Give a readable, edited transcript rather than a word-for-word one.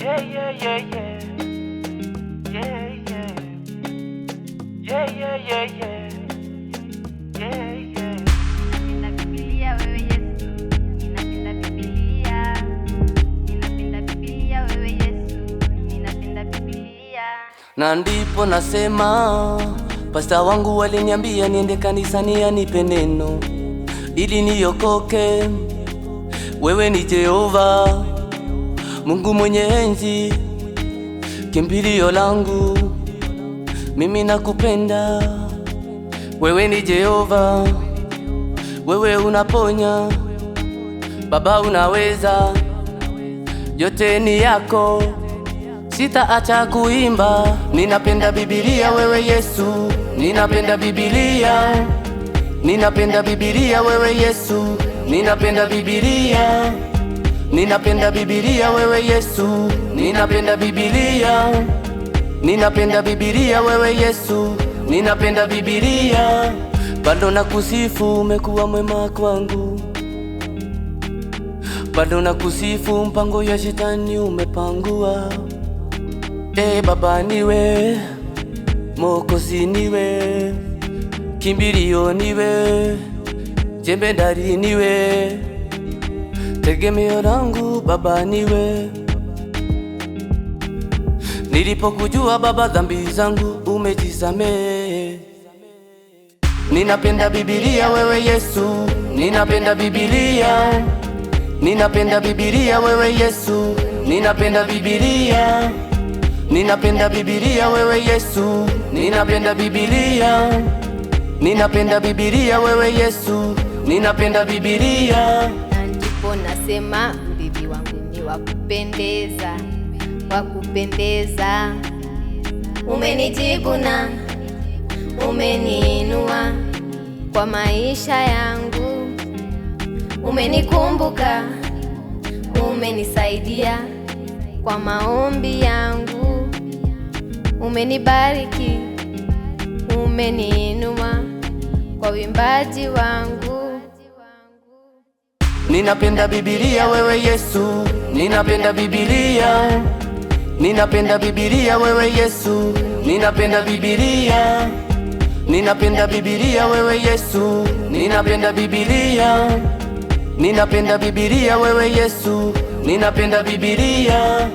Yeah, yeah, yeah, yeah. Yeah, yeah. Yeah, yeah, yeah, yeah. Yeah, yeah. Ninapenda Biblia wewe Yesu. Ninapenda Biblia. Ninapenda Biblia wewe Yesu. Ninapenda Biblia. Na ndipo nasema pasta wangu waliniambia niende kanisani anipe neno ili niokoke. Wewe ni Jehova Mungu mwenye enzi, kimbilio langu, mimi nakupenda. Wewe ni Jehova, wewe unaponya, Baba unaweza, yote ni yako, sitaacha kuimba. Ninapenda Biblia wewe Yesu, ninapenda Biblia. Ninapenda Biblia wewe Yesu, ninapenda Biblia. Ninapenda Biblia wewe Yesu, ninapenda Biblia. Ninapenda Biblia wewe Yesu, ninapenda Biblia. Bado nakusifu, umekuwa mwema kwangu. Bado nakusifu, mpango ya shetani umepangua. Baba niwe, Mwokozi niwe, kimbilio niwe, jemedari niwe, tegemeo langu Baba niwe. Nilipokujua Baba dhambi zangu umejisamehe. Ninapenda Biblia wewe Yesu, ninapenda Biblia. Ninapenda Biblia wewe Yesu, ninapenda Biblia. Ninapenda Biblia wewe Yesu, ninapenda Biblia. Ninapenda Biblia wewe Yesu, ninapenda Biblia. Na ndipo nasema bibi wangu ni wakupendeza, wakupendeza. Umenijibu na umeniinua kwa maisha yangu. Umenikumbuka, umenisaidia kwa maombi yangu. Umenibariki, umeniinua kwa wimbaji wangu. Ninapenda Biblia wewe Yesu, ninapenda Biblia. Ninapenda Biblia wewe Yesu, ninapenda Biblia. Ninapenda Biblia wewe Yesu, ninapenda Biblia. Ninapenda Biblia wewe Yesu, ninapenda Biblia.